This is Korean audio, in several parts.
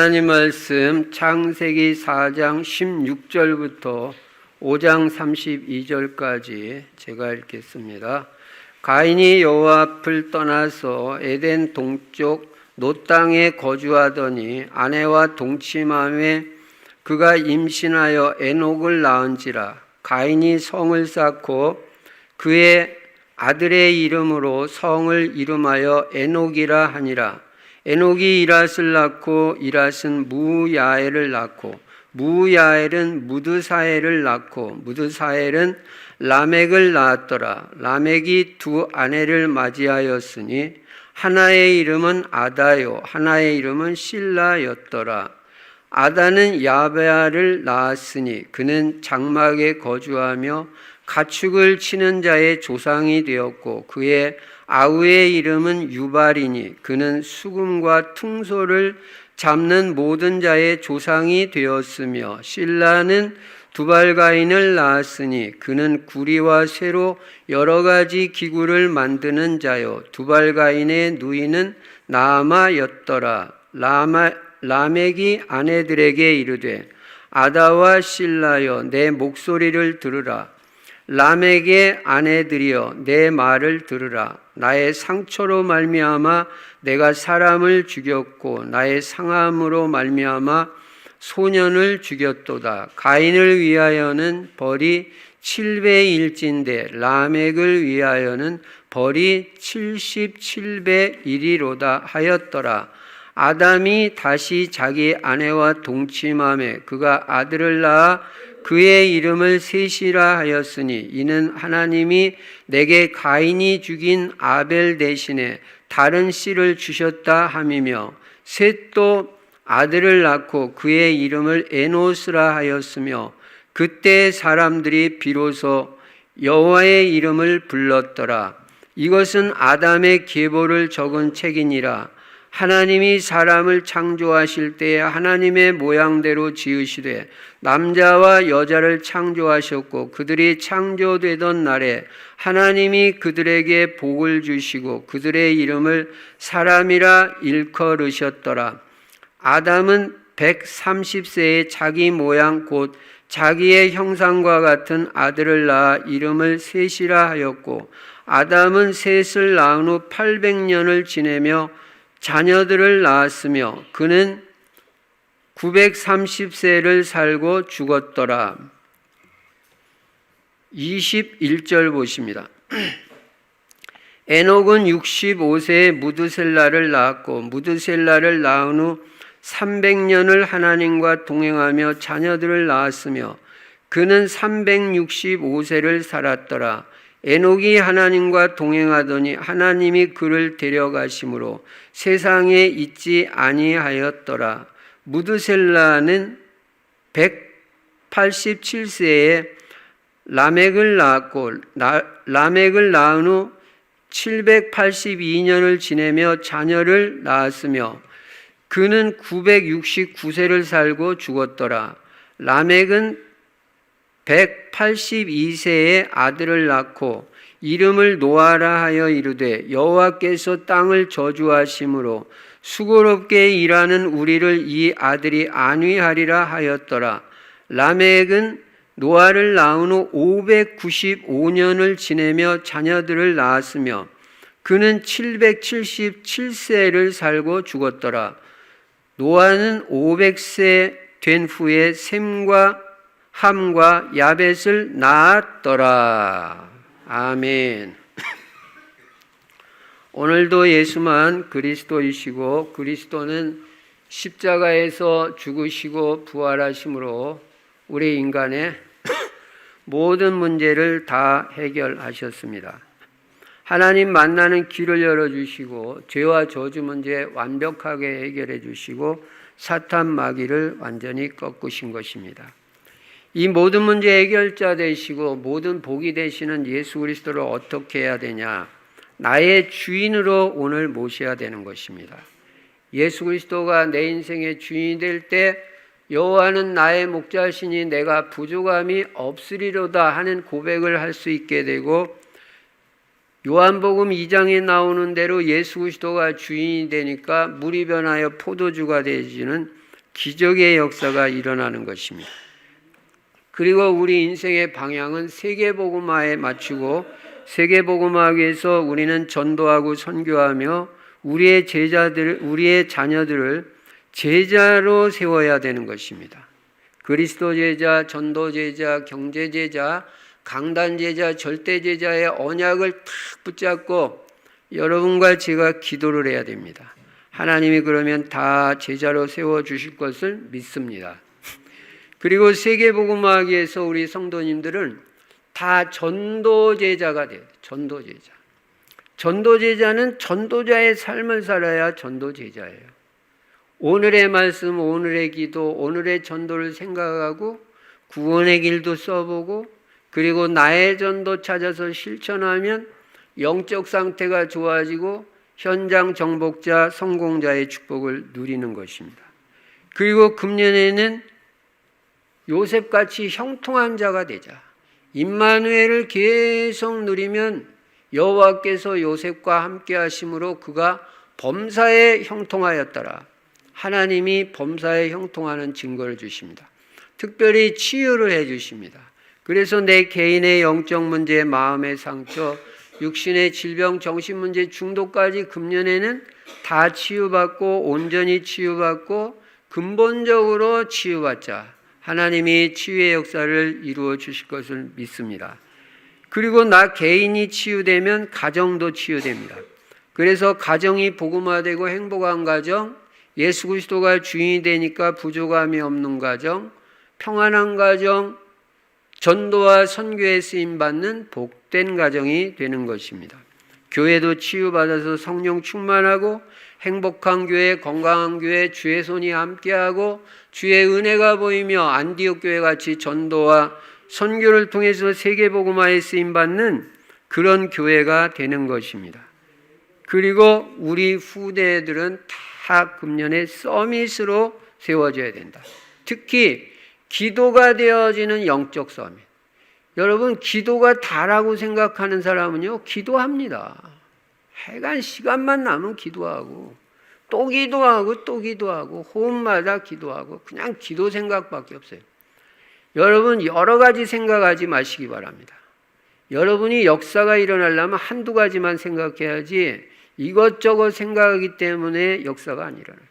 하나님 말씀 창세기 4장 16절부터 5장 32절까지 제가 읽겠습니다. 가인이 여호와 앞을 떠나서 에덴 동쪽 노 땅에 거주하더니 아내와 동침함에 그가 임신하여 에녹을 낳은지라. 가인이 성을 쌓고 그의 아들의 이름으로 성을 이름하여 에녹이라 하니라. 에녹이 이랏을 낳고 이랏은 무야엘을 낳고 무야엘은 무드사엘을 낳고 무드사엘은 라멕을 낳았더라. 라멕이 두 아내를 맞이하였으니 하나의 이름은 아다요 하나의 이름은 실라였더라. 아다는 야베아를 낳았으니 그는 장막에 거주하며 가축을 치는 자의 조상이 되었고 그의 아우의 이름은 유발이니 그는 수금과 퉁소를 잡는 모든 자의 조상이 되었으며 실라는 두발가인을 낳았으니 그는 구리와 쇠로 여러 가지 기구를 만드는 자요 두발가인의 누이는 나아마였더라. 라멕이 아내들에게 이르되 아다와 실라여 내 목소리를 들으라. 라멕의 아내들이여 내 말을 들으라. 나의 상처로 말미암아 내가 사람을 죽였고 나의 상함으로 말미암아 소년을 죽였도다. 가인을 위하여는 벌이 700일진데 라멕을 위하여는 벌이 7700일이로다 하였더라. 아담이 다시 자기 아내와 동침함에 그가 아들을 낳아 그의 이름을 셋이라 하였으니 이는 하나님이 내게 가인이 죽인 아벨 대신에 다른 씨를 주셨다 함이며 셋도 아들을 낳고 그의 이름을 에노스라 하였으며 그때 사람들이 비로소 여호와의 이름을 불렀더라. 이것은 아담의 계보를 적은 책이니라. 하나님이 사람을 창조하실 때에 하나님의 모양대로 지으시되 남자와 여자를 창조하셨고 그들이 창조되던 날에 하나님이 그들에게 복을 주시고 그들의 이름을 사람이라 일컬으셨더라. 아담은 130세에 자기 모양 곧 자기의 형상과 같은 아들을 낳아 이름을 셋이라 하였고 아담은 셋을 낳은 후 800년을 지내며 자녀들을 낳았으며 그는 930세를 살고 죽었더라. 21절 보십니다. 에녹은 65세에 무드셀라를 낳았고 무드셀라를 낳은 후 300년을 하나님과 동행하며 자녀들을 낳았으며 그는 365세를 살았더라. 에녹이 하나님과 동행하더니 하나님이 그를 데려가심으로 세상에 있지 아니하였더라. 무드셀라는 187세에 라멕을 낳았고 라멕을 낳은 후 782년을 지내며 자녀를 낳았으며 그는 969세를 살고 죽었더라. 라멕은 182세에 아들을 낳고 이름을 노아라 하여 이르되 여호와께서 땅을 저주하심으로 수고롭게 일하는 우리를 이 아들이 안위하리라 하였더라. 라멕은 노아를 낳은 후 595년을 지내며 자녀들을 낳았으며 그는 777세를 살고 죽었더라. 노아는 500세 된 후에 셈과 함과 야벳을 낳았더라. 아멘. 오늘도 예수만 그리스도이시고 그리스도는 십자가에서 죽으시고 부활하심으로 우리 인간의 모든 문제를 다 해결하셨습니다. 하나님 만나는 길을 열어주시고 죄와 저주 문제 완벽하게 해결해 주시고 사탄 마귀를 완전히 꺾으신 것입니다. 이 모든 문제 해결자 되시고 모든 복이 되시는 예수 그리스도를 어떻게 해야 되냐? 나의 주인으로 오늘 모셔야 되는 것입니다. 예수 그리스도가 내 인생의 주인이 될 때 여호와는 나의 목자시니 내가 부족함이 없으리로다 하는 고백을 할 수 있게 되고 요한복음 2장에 나오는 대로 예수 그리스도가 주인이 되니까 물이 변하여 포도주가 되지는 기적의 역사가 일어나는 것입니다. 그리고 우리 인생의 방향은 세계복음화에 맞추고 세계복음화하기 위해서 우리는 전도하고 선교하며 우리의 자녀들을 제자로 세워야 되는 것입니다. 그리스도 제자, 전도 제자, 경제 제자, 강단 제자, 절대 제자의 언약을 탁 붙잡고 여러분과 제가 기도를 해야 됩니다. 하나님이 그러면 다 제자로 세워주실 것을 믿습니다. 그리고 세계복음화하기 위해서 우리 성도님들은 다 전도제자가 돼요. 전도제자. 전도제자는 전도자의 삶을 살아야 전도제자예요. 오늘의 말씀, 오늘의 기도, 오늘의 전도를 생각하고 구원의 길도 써보고 그리고 나의 전도 찾아서 실천하면 영적 상태가 좋아지고 현장 정복자, 성공자의 축복을 누리는 것입니다. 그리고 금년에는 요셉같이 형통한 자가 되자. 임마누엘을 계속 누리면 여호와께서 요셉과 함께 하심으로 그가 범사에 형통하였더라. 하나님이 범사에 형통하는 증거를 주십니다. 특별히 치유를 해 주십니다. 그래서 내 개인의 영적 문제, 마음의 상처, 육신의 질병, 정신 문제, 중독까지 금년에는 다 치유받고 온전히 치유받고 근본적으로 치유받자. 하나님이 치유의 역사를 이루어 주실 것을 믿습니다. 그리고 나 개인이 치유되면 가정도 치유됩니다. 그래서 가정이 복음화되고 행복한 가정, 예수 그리스도가 주인이 되니까 부족함이 없는 가정, 평안한 가정, 전도와 선교에 쓰임받는 복된 가정이 되는 것입니다. 교회도 치유받아서 성령 충만하고 행복한 교회, 건강한 교회, 주의 손이 함께하고 주의 은혜가 보이며 안디옥 교회 같이 전도와 선교를 통해서 세계복음화에 쓰임받는 그런 교회가 되는 것입니다. 그리고 우리 후대들은 다 금년에 서밋으로 세워져야 된다. 특히 기도가 되어지는 영적 서밋. 여러분, 기도가 다라고 생각하는 사람은요, 기도합니다. 하여간 시간만 나면 기도하고 또 기도하고 또 기도하고 호흡마다 기도하고 그냥 기도 생각밖에 없어요. 여러분, 여러 가지 생각하지 마시기 바랍니다. 여러분이 역사가 일어나려면 한두 가지만 생각해야지 이것저것 생각하기 때문에 역사가 안 일어나요.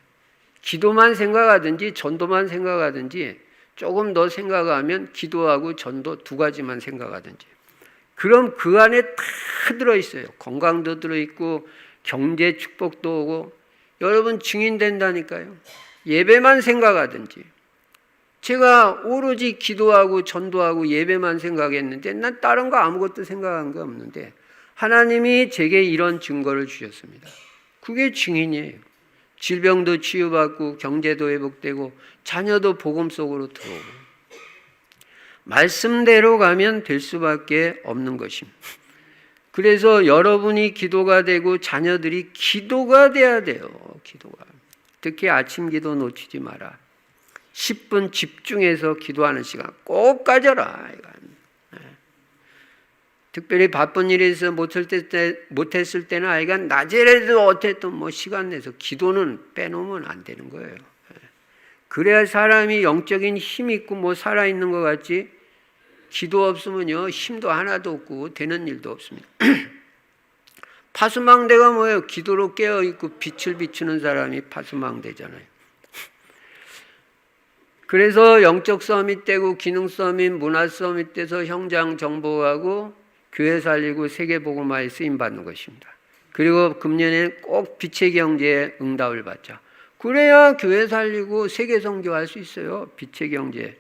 기도만 생각하든지 전도만 생각하든지 조금 더 생각하면 기도하고 전도 두 가지만 생각하든지 그럼 그 안에 다 들어있어요. 건강도 들어있고 경제 축복도 오고 여러분 증인 된다니까요. 예배만 생각하든지 제가 오로지 기도하고 전도하고 예배만 생각했는데 난 다른 거 아무것도 생각한 거 없는데 하나님이 제게 이런 증거를 주셨습니다. 그게 증인이에요. 질병도 치유받고 경제도 회복되고 자녀도 복음 속으로 들어오고 말씀대로 가면 될 수밖에 없는 것입니다. 그래서 여러분이 기도가 되고 자녀들이 기도가 돼야 돼요. 기도가. 특히 아침 기도 놓치지 마라. 10분 집중해서 기도하는 시간 꼭 가져라. 특별히 바쁜 일에 있어서 못했을 때는 아이가 낮에라도 어쨌든 뭐 시간 내서 기도는 빼놓으면 안 되는 거예요. 그래야 사람이 영적인 힘이 있고 뭐 살아있는 것 같지 기도 없으면요 힘도 하나도 없고 되는 일도 없습니다. 파수망대가 뭐예요? 기도로 깨어있고 빛을 비추는 사람이 파수망대잖아요. 그래서 영적 서밋 되고 기능 서밋, 문화 서밋 돼서 형장 정복하고 교회 살리고 세계복음화에 쓰임받는 것입니다. 그리고 금년에는 꼭 빛의 경제에 응답을 받자. 그래야 교회 살리고 세계 선교할 수 있어요. 빛의 경제.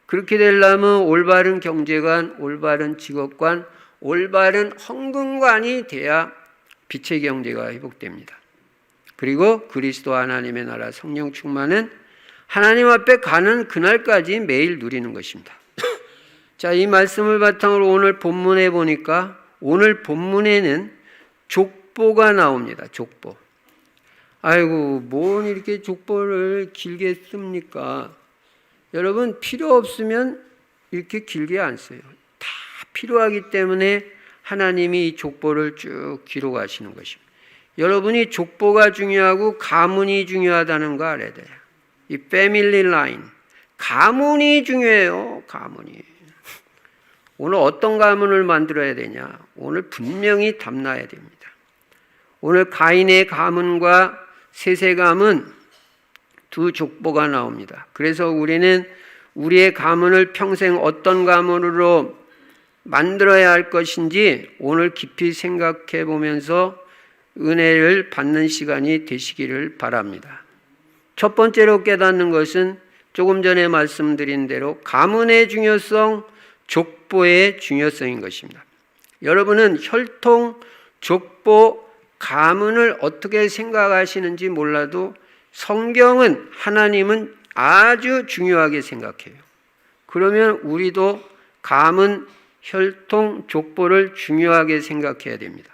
그렇게 되려면 올바른 경제관, 올바른 직업관, 올바른 헌금관이 돼야 빛의 경제가 회복됩니다. 그리고 그리스도 하나님의 나라 성령 충만은 하나님 앞에 가는 그날까지 매일 누리는 것입니다. 자, 이 말씀을 바탕으로 오늘 본문에 보니까 오늘 본문에는 족보가 나옵니다. 족보. 아이고, 뭔 이렇게 족보를 길게 씁니까? 여러분, 필요 없으면 이렇게 길게 안 써요. 다 필요하기 때문에 하나님이 이 족보를 쭉 기록하시는 것입니다. 여러분이 족보가 중요하고 가문이 중요하다는 거 알아야 돼요. 이 패밀리 라인, 가문이 중요해요. 가문이. 오늘 어떤 가문을 만들어야 되냐? 오늘 분명히 담나야 됩니다. 오늘 가인의 가문과 셋의 가문 두 족보가 나옵니다. 그래서 우리는 우리의 가문을 평생 어떤 가문으로 만들어야 할 것인지 오늘 깊이 생각해 보면서 은혜를 받는 시간이 되시기를 바랍니다. 첫 번째로 깨닫는 것은 조금 전에 말씀드린 대로 가문의 중요성, 족보의 중요성인 것입니다. 여러분은 혈통, 족보, 가문을 어떻게 생각하시는지 몰라도 성경은, 하나님은 아주 중요하게 생각해요. 그러면 우리도 가문, 혈통, 족보를 중요하게 생각해야 됩니다.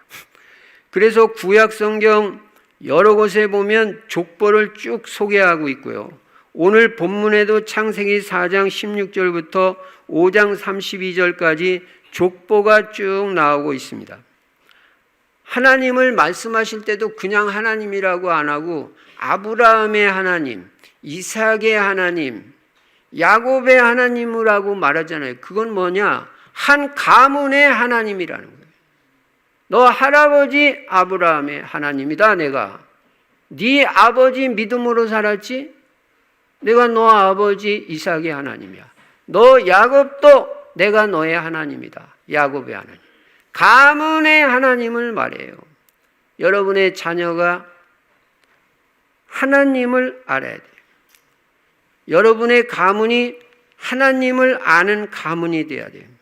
그래서 구약 성경 여러 곳에 보면 족보를 쭉 소개하고 있고요. 오늘 본문에도 창세기 4장 16절부터 5장 32절까지 족보가 쭉 나오고 있습니다. 하나님을 말씀하실 때도 그냥 하나님이라고 안 하고 아브라함의 하나님, 이삭의 하나님, 야곱의 하나님이라고 말하잖아요. 그건 뭐냐? 한 가문의 하나님이라는 거예요. 너 할아버지 아브라함의 하나님이다. 내가 네 아버지 믿음으로 살았지? 내가 너 아버지 이삭의 하나님이야. 너 야곱도 내가 너의 하나님이다. 야곱의 하나님. 가문의 하나님을 말해요. 여러분의 자녀가 하나님을 알아야 돼요. 여러분의 가문이 하나님을 아는 가문이 되어야 돼요.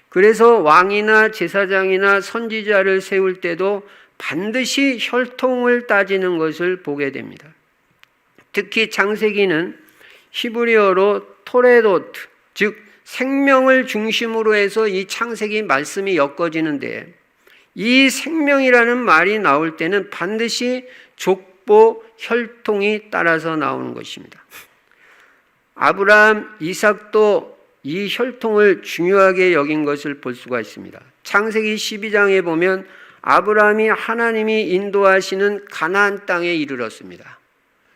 그래서 왕이나 제사장이나 선지자를 세울 때도 반드시 혈통을 따지는 것을 보게 됩니다. 특히 창세기는 히브리어로 토레도트, 즉 생명을 중심으로 해서 이 창세기 말씀이 엮어지는데, 이 생명이라는 말이 나올 때는 반드시 족보, 혈통이 따라서 나오는 것입니다. 아브라함, 이삭도 이 혈통을 중요하게 여긴 것을 볼 수가 있습니다. 창세기 12장에 보면 아브라함이 하나님이 인도하시는 가나안 땅에 이르렀습니다.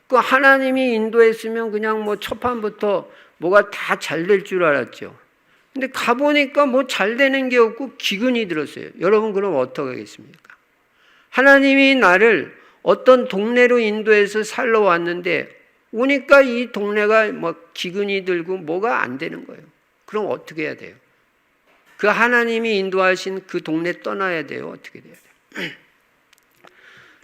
그 하나님이 인도했으면 그냥 뭐 첫판부터 뭐가 다 잘 될 줄 알았죠. 근데 가보니까 뭐 잘 되는 게 없고 기근이 들었어요. 여러분 그럼 어떻게 하겠습니까? 하나님이 나를 어떤 동네로 인도해서 살러 왔는데 오니까 이 동네가 뭐 기근이 들고 뭐가 안 되는 거예요. 그럼 어떻게 해야 돼요? 그 하나님이 인도하신 그 동네 떠나야 돼요. 어떻게 돼야 돼요?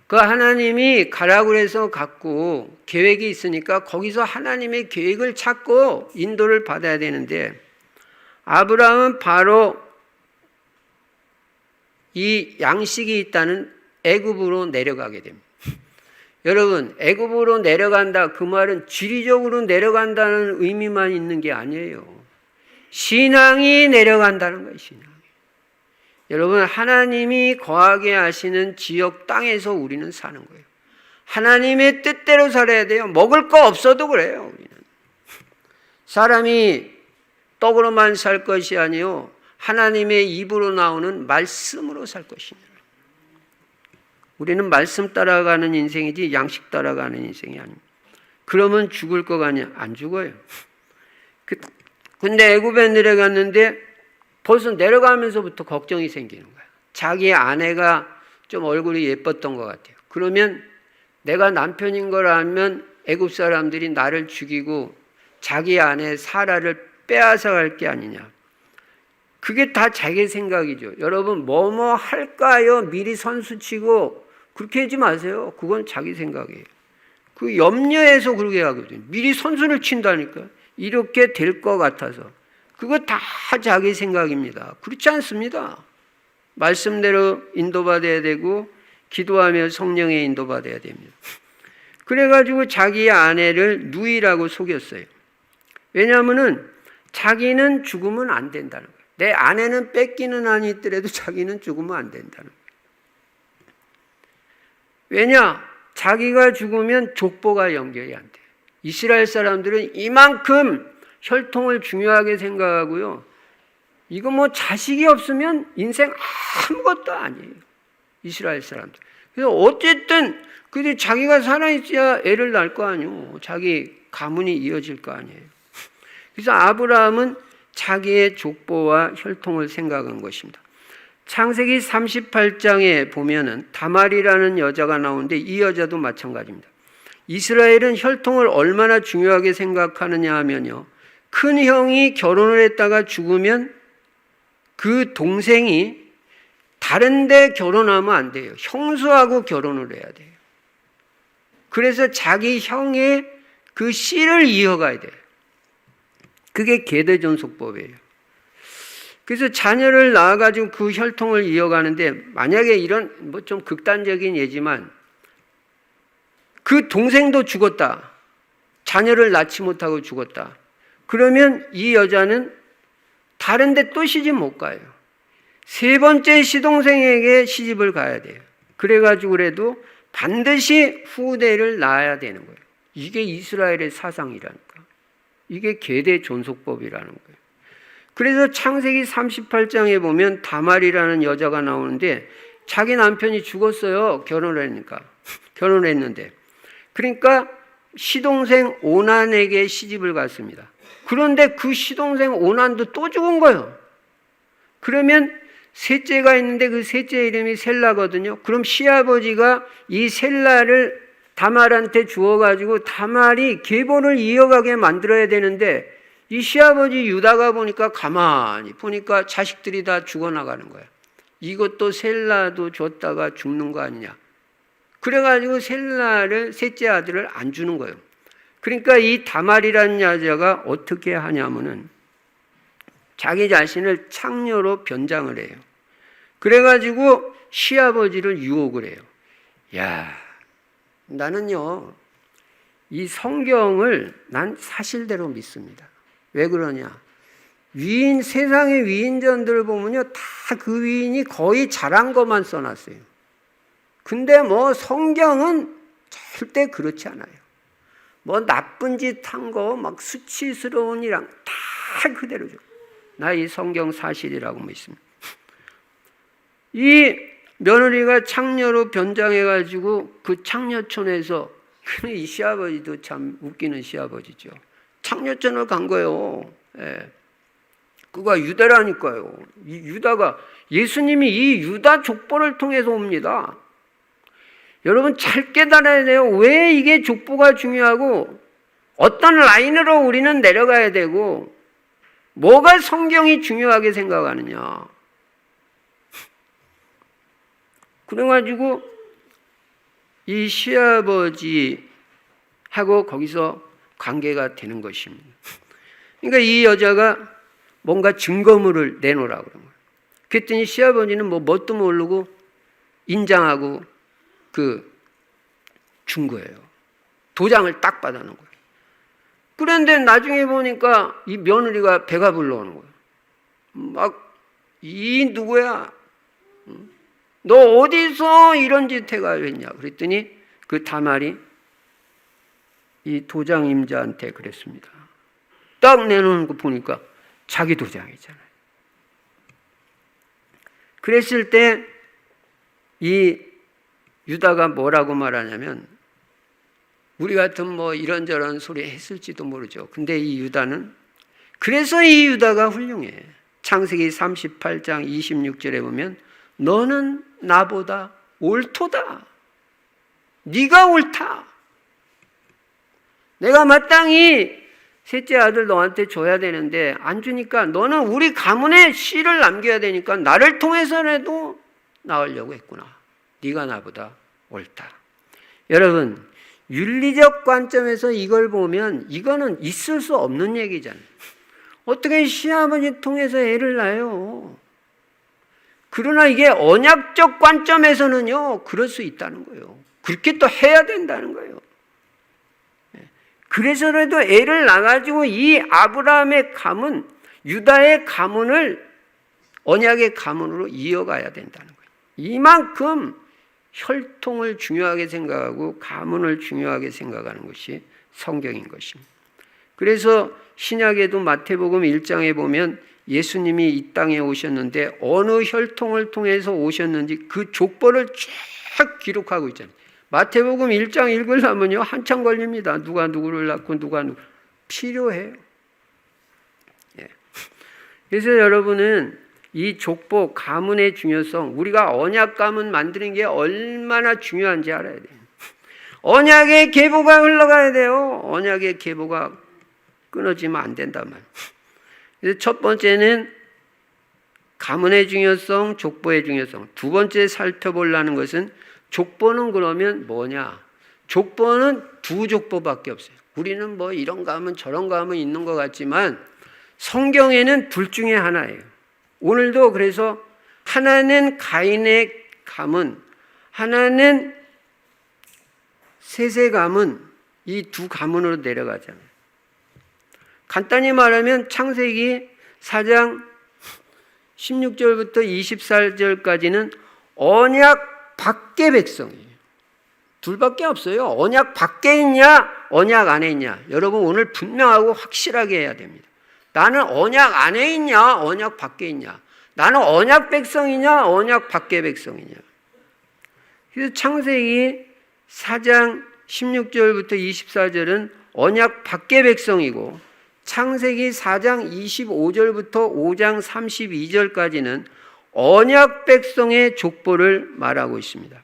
그 하나님이 가라고 해서 갖고 계획이 있으니까 거기서 하나님의 계획을 찾고 인도를 받아야 되는데, 아브라함은 바로 이 양식이 있다는 애굽으로 내려가게 됩니다. 여러분, 애굽으로 내려간다, 그 말은 지리적으로 내려간다는 의미만 있는 게 아니에요. 신앙이 내려간다는 거예요. 신앙이. 여러분, 하나님이 거하게 하시는 지역 땅에서 우리는 사는 거예요. 하나님의 뜻대로 살아야 돼요. 먹을 거 없어도 그래요. 우리는 사람이 떡으로만 살 것이 아니요, 하나님의 입으로 나오는 말씀으로 살 것입니다. 우리는 말씀 따라가는 인생이지 양식 따라가는 인생이 아닙니다. 그러면 죽을 거가 아니야. 안 죽어요. 근데 애굽에 내려갔는데 벌써 내려가면서부터 걱정이 생기는 거야. 자기 아내가 좀 얼굴이 예뻤던 것 같아요. 그러면 내가 남편인 걸 알면 애굽 사람들이 나를 죽이고 자기 아내 사라를 빼앗아 갈 게 아니냐. 그게 다 자기 생각이죠. 여러분, 뭐뭐 할까요? 미리 선수치고 그렇게 하지 마세요. 그건 자기 생각이에요. 그 염려해서 그렇게 하거든요. 미리 선수를 친다니까. 이렇게 될 것 같아서. 그거 다 자기 생각입니다. 그렇지 않습니다. 말씀대로 인도받아야 되고 기도하며 성령에 인도받아야 됩니다. 그래가지고 자기 아내를 누이라고 속였어요. 왜냐하면은 자기는 죽으면 안 된다는 거예요. 내 아내는 뺏기는 한이 있더라도 자기는 죽으면 안 된다는 거예요. 왜냐? 자기가 죽으면 족보가 연결이 안 돼요. 이스라엘 사람들은 이만큼 혈통을 중요하게 생각하고요. 이거 뭐 자식이 없으면 인생 아무것도 아니에요. 이스라엘 사람들. 그래서 어쨌든 근데 자기가 살아있어야 애를 낳을 거 아니에요. 자기 가문이 이어질 거 아니에요. 그래서 아브라함은 자기의 족보와 혈통을 생각한 것입니다. 창세기 38장에 보면은 다말이라는 여자가 나오는데 이 여자도 마찬가지입니다. 이스라엘은 혈통을 얼마나 중요하게 생각하느냐 하면요, 큰 형이 결혼을 했다가 죽으면 그 동생이 다른 데 결혼하면 안 돼요. 형수하고 결혼을 해야 돼요. 그래서 자기 형의 그 씨를 이어가야 돼요. 그게 계대존속법이에요. 그래서 자녀를 낳아가지고 그 혈통을 이어가는데, 만약에 이런 뭐 좀 극단적인 예지만 그 동생도 죽었다, 자녀를 낳지 못하고 죽었다, 그러면 이 여자는 다른 데 또 시집 못 가요. 세 번째 시동생에게 시집을 가야 돼요. 그래가지고 그래도 반드시 후대를 낳아야 되는 거예요. 이게 이스라엘의 사상이라니까. 이게 계대존속법이라는 거예요. 그래서 창세기 38장에 보면 다말이라는 여자가 나오는데, 자기 남편이 죽었어요. 결혼했는데. 그러니까 시동생 오난에게 시집을 갔습니다. 그런데 그 시동생 오난도 또 죽은 거예요. 그러면 셋째가 있는데 그 셋째 이름이 셀라거든요. 그럼 시아버지가 이 셀라를 다말한테 주어가지고 다말이 계보를 이어가게 만들어야 되는데, 이 시아버지 유다가 보니까 가만히 보니까 자식들이 다 죽어나가는 거야. 이것도 셀라도 줬다가 죽는 거 아니냐. 그래가지고 셀라를, 셋째 아들을 안 주는 거예요. 그러니까 이 다말이라는 여자가 어떻게 하냐면은 자기 자신을 창녀로 변장을 해요. 그래가지고 시아버지를 유혹을 해요. 야, 나는요, 이 성경을 난 사실대로 믿습니다. 왜 그러냐? 세상의 위인전들을 보면요, 다 그 위인이 거의 잘한 것만 써놨어요. 근데 뭐 성경은 절대 그렇지 않아요. 뭐 나쁜 짓 한 거, 막 수치스러운 일랑 다 그대로죠. 나 이 성경 사실이라고 믿습니다. 이 며느리가 창녀로 변장해가지고 그 창녀촌에서, 이 시아버지도 참 웃기는 시아버지죠. 창녀촌을 간 거예요. 예. 그가 유다라니까요. 이 유다가, 예수님이 이 유다 족보를 통해서 옵니다. 여러분 잘 깨달아야 돼요. 왜 이게 족보가 중요하고 어떤 라인으로 우리는 내려가야 되고 뭐가 성경이 중요하게 생각하느냐. 그래가지고 이 시아버지하고 거기서 관계가 되는 것입니다. 그러니까 이 여자가 뭔가 증거물을 내놓으라고 그런 거예요. 그랬더니 시아버지는 뭣도 모르고 인장하고 준 거예요. 도장을 딱 받아놓은 거예요. 그런데 나중에 보니까 이 며느리가 배가 불러오는 거예요. 이 누구야? 너 어디서 이런 짓 해가지고 했냐? 그랬더니 그 다말이 이 도장 임자한테 그랬습니다. 딱 내놓은 거 보니까 자기 도장이잖아요. 그랬을 때 이 유다가 뭐라고 말하냐면, 우리 같은 이런저런 소리 했을지도 모르죠. 근데 이 유다는, 그래서 이 유다가 훌륭해. 창세기 38장 26절에 보면 너는 나보다 옳도다. 네가 옳다. 내가 마땅히 셋째 아들 너한테 줘야 되는데 안 주니까 너는 우리 가문에 씨를 남겨야 되니까 나를 통해서라도 낳으려고 했구나. 네가 나보다 옳다. 여러분, 윤리적 관점에서 이걸 보면 이거는 있을 수 없는 얘기잖아요. 어떻게 시아버지 통해서 애를 낳아요? 그러나 이게 언약적 관점에서는요, 그럴 수 있다는 거예요. 그렇게 또 해야 된다는 거예요. 그래서라도 애를 낳아가지고 이 아브라함의 가문, 유다의 가문을 언약의 가문으로 이어가야 된다는 거예요. 이만큼 혈통을 중요하게 생각하고 가문을 중요하게 생각하는 것이 성경인 것입니다. 그래서 신약에도 마태복음 1장에 보면 예수님이 이 땅에 오셨는데 어느 혈통을 통해서 오셨는지 그 족보를 쫙 기록하고 있잖아요. 마태복음 1장 읽으려면요 한참 걸립니다. 누가 누구를 낳고 누가 누구 필요해요. 예. 그래서 여러분은 이 족보 가문의 중요성, 우리가 언약 가문 만드는 게 얼마나 중요한지 알아야 돼요. 언약의 계보가 흘러가야 돼요. 언약의 계보가 끊어지면 안 된단 말이에요. 그래서 첫 번째는 가문의 중요성, 족보의 중요성. 두 번째 살펴보려는 것은 족보는 그러면 뭐냐? 족보는 두 족보밖에 없어요. 우리는 뭐 이런 가문 저런 가문 있는 것 같지만 성경에는 둘 중에 하나예요. 오늘도 그래서 하나는 가인의 가문, 하나는 셋의 가문, 이 두 가문으로 내려가잖아요. 간단히 말하면 창세기 4장 16절부터 24절까지는 언약 밖의 백성이에요. 둘밖에 없어요. 언약 밖에 있냐, 언약 안에 있냐. 여러분 오늘 분명하고 확실하게 해야 됩니다. 나는 언약 안에 있냐, 언약 밖에 있냐. 나는 언약 백성이냐, 언약 밖의 백성이냐. 그래서 창세기 4장 16절부터 24절은 언약 밖의 백성이고 창세기 4장 25절부터 5장 32절까지는 언약 백성의 족보를 말하고 있습니다.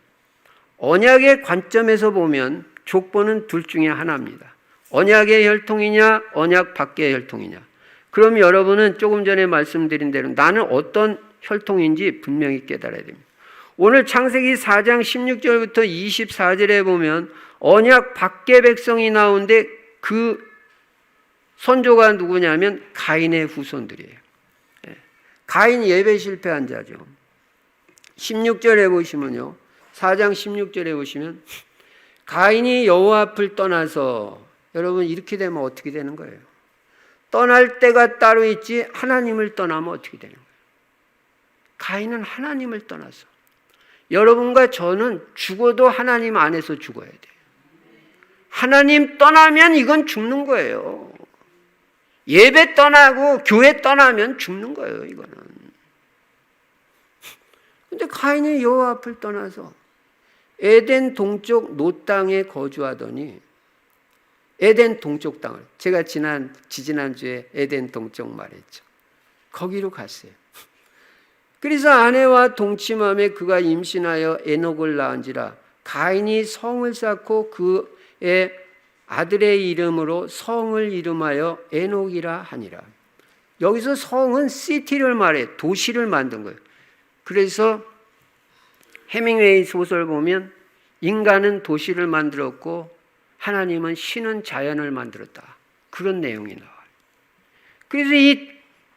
언약의 관점에서 보면 족보는 둘 중에 하나입니다. 언약의 혈통이냐, 언약 밖의 혈통이냐. 그럼 여러분은 조금 전에 말씀드린 대로 나는 어떤 혈통인지 분명히 깨달아야 됩니다. 오늘 창세기 4장 16절부터 24절에 보면 언약 밖의 백성이 나오는데 그 선조가 누구냐면 가인의 후손들이에요. 가인 예배 실패한 자죠. 16절에 보시면요. 4장 16절에 보시면 가인이 여호와 앞을 떠나서 여러분 이렇게 되면 어떻게 되는 거예요? 떠날 때가 따로 있지 하나님을 떠나면 어떻게 되는 거예요? 가인은 하나님을 떠나서 여러분과 저는 죽어도 하나님 안에서 죽어야 돼요. 하나님 떠나면 이건 죽는 거예요. 예배 떠나고 교회 떠나면 죽는 거예요, 이거는. 근데 가인이 여호와 앞을 떠나서 에덴 동쪽 노 땅에 거주하더니 에덴 동쪽 땅을 제가 지지난주에 에덴 동쪽 말했죠. 거기로 갔어요. 그래서 아내와 동침함에 그가 임신하여 에녹을 낳은지라 가인이 성을 쌓고 그의 아들의 이름으로 성을 이름하여 에녹이라 하니라. 여기서 성은 시티를 말해 도시를 만든 거예요. 그래서 해밍웨이 소설 보면 인간은 도시를 만들었고 하나님은 신은 자연을 만들었다. 그런 내용이 나와요. 그래서 이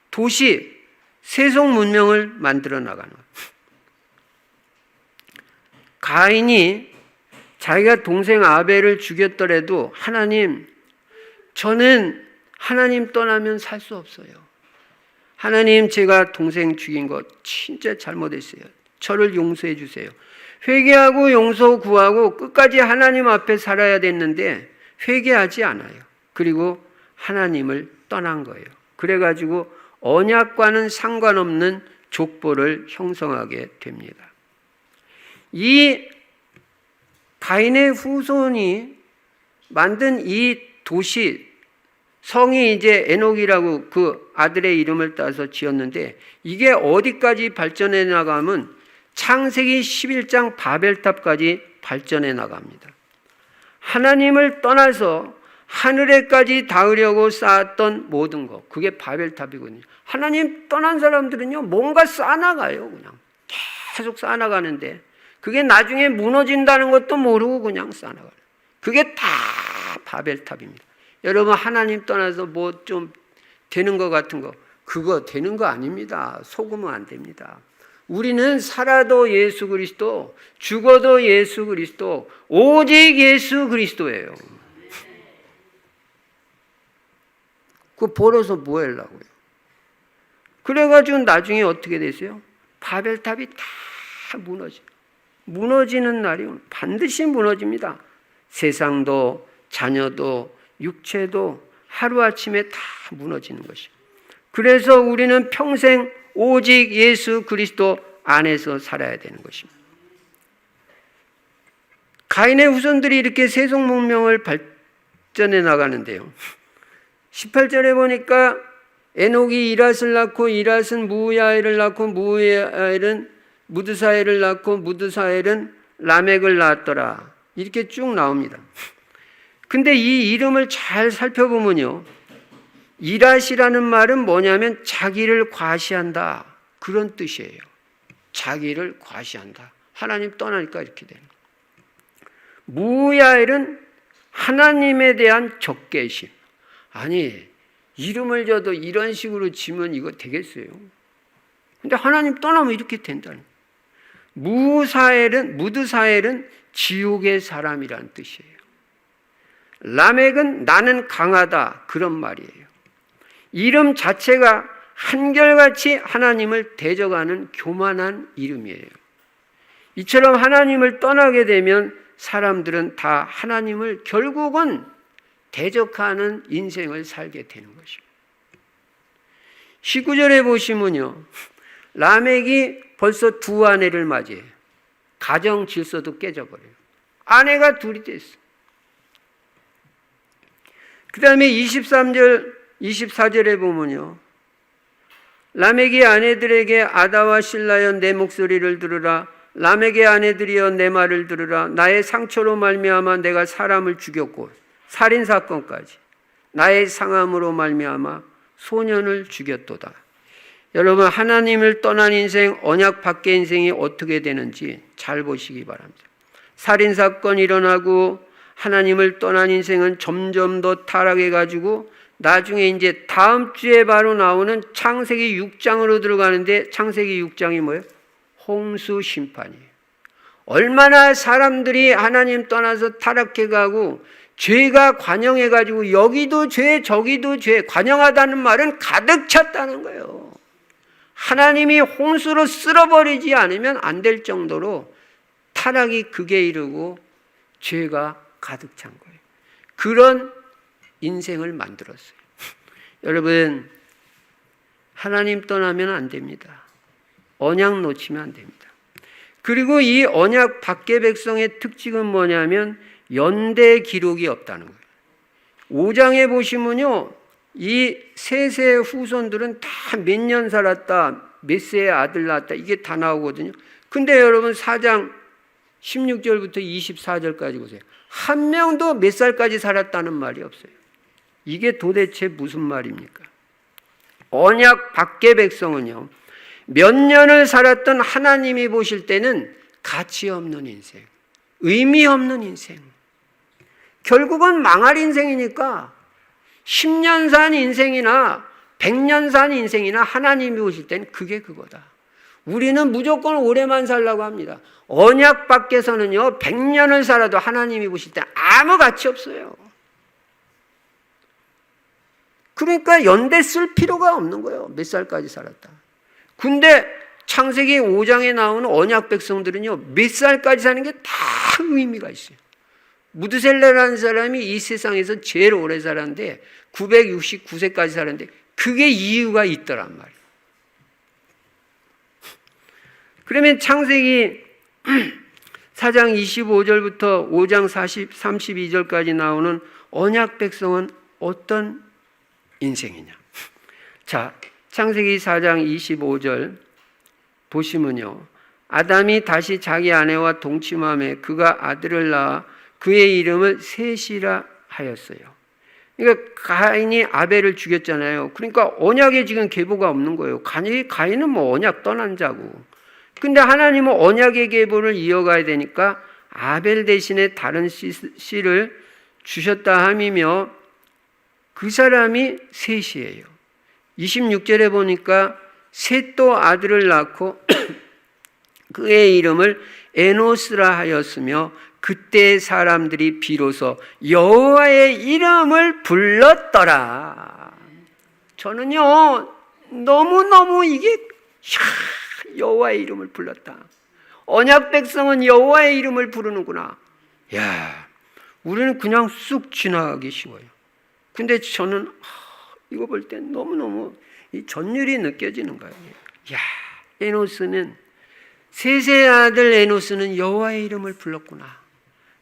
도시 세속 문명을 만들어 나가는 거예요. 가인이 자기가 동생 아벨을 죽였더라도 하나님, 저는 하나님 떠나면 살 수 없어요. 하나님, 제가 동생 죽인 것 진짜 잘못했어요. 저를 용서해 주세요. 회개하고 용서 구하고 끝까지 하나님 앞에 살아야 됐는데 회개하지 않아요. 그리고 하나님을 떠난 거예요. 그래가지고 언약과는 상관없는 족보를 형성하게 됩니다. 이 가인의 후손이 만든 이 도시, 성이 이제 에녹이라고 그 아들의 이름을 따서 지었는데 이게 어디까지 발전해 나가면 창세기 11장 바벨탑까지 발전해 나갑니다. 하나님을 떠나서 하늘에까지 닿으려고 쌓았던 모든 것, 그게 바벨탑이거든요. 하나님 떠난 사람들은요, 뭔가 쌓아나가요. 그냥 계속 쌓아나가는데 그게 나중에 무너진다는 것도 모르고 그냥 쌓아나가요. 그게 다 바벨탑입니다. 여러분, 하나님 떠나서 뭐 좀 되는 것 같은 거, 그거 되는 거 아닙니다. 속으면 안 됩니다. 우리는 살아도 예수 그리스도, 죽어도 예수 그리스도, 오직 예수 그리스도예요. 그거 벌어서 뭐 하려고요? 그래가지고 나중에 어떻게 되세요? 바벨탑이 다 무너져요. 무너지는 날이 반드시 무너집니다. 세상도 자녀도 육체도 하루아침에 다 무너지는 것이에요. 그래서 우리는 평생 오직 예수 그리스도 안에서 살아야 되는 것입니다. 가인의 후손들이 이렇게 세속 문명을 발전해 나가는데요. 18절에 보니까 에녹이 이랏을 낳고 이랏은 무야엘을 낳고 무야엘은 무드사엘을 낳고 무드사엘은 라멕을 낳았더라. 이렇게 쭉 나옵니다. 근데 이 이름을 잘 살펴보면요, 이랏이라는 말은 뭐냐면 자기를 과시한다, 그런 뜻이에요. 자기를 과시한다. 하나님 떠나니까 이렇게 되는 거예요. 무야엘은 하나님에 대한 적개심. 아니, 이름을 줘도 이런 식으로 지면 이거 되겠어요? 근데 하나님 떠나면 이렇게 된다는 거예요. 무드사엘은 지옥의 사람이란 뜻이에요. 라멕은 나는 강하다, 그런 말이에요. 이름 자체가 한결같이 하나님을 대적하는 교만한 이름이에요. 이처럼 하나님을 떠나게 되면 사람들은 다 하나님을 결국은 대적하는 인생을 살게 되는 것이에요. 19절에 보시면요, 라멕이 벌써 두 아내를 맞이해요. 가정 질서도 깨져버려요. 아내가 둘이 됐어요. 그 다음에 23절, 24절에 보면요, 라멕의 아내들에게 아다와 실라여 내 목소리를 들으라. 라멕의 아내들이여 내 말을 들으라. 나의 상처로 말미암아 내가 사람을 죽였고 살인사건까지 나의 상함으로 말미암아 소년을 죽였도다. 여러분, 하나님을 떠난 인생, 언약 밖의 인생이 어떻게 되는지 잘 보시기 바랍니다. 살인사건이 일어나고 하나님을 떠난 인생은 점점 더 타락해가지고 나중에 이제 다음 주에 바로 나오는 창세기 6장으로 들어가는데, 창세기 6장이 뭐예요? 홍수 심판이에요. 얼마나 사람들이 하나님 떠나서 타락해가고 죄가 관영해가지고 여기도 죄 저기도 죄, 관영하다는 말은 가득 찼다는 거예요. 하나님이 홍수로 쓸어버리지 않으면 안 될 정도로 타락이 극에 이르고 죄가 가득 찬 거예요. 그런 인생을 만들었어요. 여러분, 하나님 떠나면 안 됩니다. 언약 놓치면 안 됩니다. 그리고 이 언약 밖의 백성의 특징은 뭐냐면 연대 기록이 없다는 거예요. 5장에 보시면요, 이 셋의 후손들은 다 몇 년 살았다, 몇 세의 아들 낳았다, 이게 다 나오거든요. 근데 여러분 4장 16절부터 24절까지 보세요. 한 명도 몇 살까지 살았다는 말이 없어요. 이게 도대체 무슨 말입니까? 언약 밖의 백성은요, 몇 년을 살았던 하나님이 보실 때는 가치 없는 인생, 의미 없는 인생, 결국은 망할 인생이니까 10년 산 인생이나 100년 산 인생이나 하나님이 보실 때는 그게 그거다. 우리는 무조건 오래만 살라고 합니다. 언약 밖에서는요, 100년을 살아도 하나님이 보실 때 아무 가치 없어요. 그러니까 연대 쓸 필요가 없는 거예요. 몇 살까지 살았다. 근데 창세기 5장에 나오는 언약 백성들은요, 몇 살까지 사는 게 다 의미가 있어요. 무드셀라라는 사람이 이 세상에서 제일 오래 살았는데 969세까지 살았는데 그게 이유가 있더란 말이에요. 그러면 창세기 4장 25절부터 5장 32절까지 나오는 언약 백성은 어떤 인생이냐? 자, 창세기 4장 25절 보시면요, 아담이 다시 자기 아내와 동침함에 그가 아들을 낳아 그의 이름을 셋이라 하였어요. 그러니까 가인이 아벨을 죽였잖아요. 그러니까 언약에 지금 계보가 없는 거예요. 가인은 뭐 언약 떠난 자고. 근데 하나님은 언약의 계보를 이어가야 되니까 아벨 대신에 다른 씨를 주셨다 함이며 그 사람이 셋이에요. 26절에 보니까 셋도 아들을 낳고 그의 이름을 에노스라 하였으며 그때 사람들이 비로소 여호와의 이름을 불렀더라. 저는요, 너무너무 이게 여호와의 이름을 불렀다. 언약 백성은 여호와의 이름을 부르는구나. 야, 우리는 그냥 쑥 지나가기 쉬워요. 근데 저는 이거 볼 때 너무너무 이 전율이 느껴지는 거예요. 야, 에노스는 셋의 아들 에노스는 여호와의 이름을 불렀구나.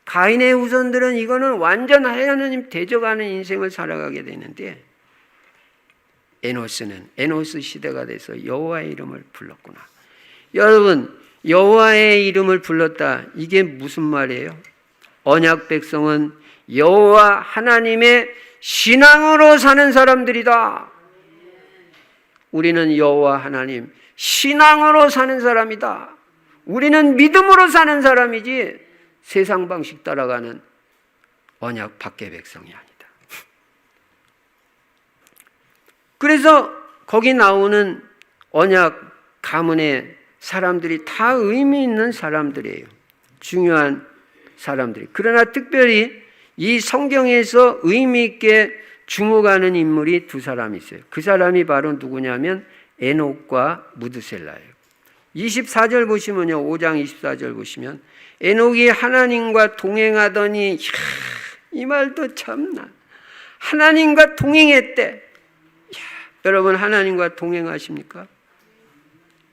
가인의 후손들은 이거는 완전 하나님 대적하는 인생을 살아가게 되는데, 에노스는 에노스 시대가 돼서 여호와의 이름을 불렀구나. 여러분, 여호와의 이름을 불렀다. 이게 무슨 말이에요? 언약 백성은 여호와 하나님의 신앙으로 사는 사람들이다. 우리는 여호와 하나님 신앙으로 사는 사람이다. 우리는 믿음으로 사는 사람이지 세상 방식 따라가는 언약 밖의 백성이 아니다. 그래서 거기 나오는 언약 가문의 사람들이 다 의미 있는 사람들이에요. 중요한 사람들이. 그러나 특별히 이 성경에서 의미 있게 주목하는 인물이 두 사람이 있어요. 그 사람이 바로 누구냐면 에녹과 무드셀라예요. 24절 보시면요. 5장 24절 보시면 에녹이 하나님과 동행하더니, 이 말도 참나. 하나님과 동행했대. 여러분, 하나님과 동행하십니까?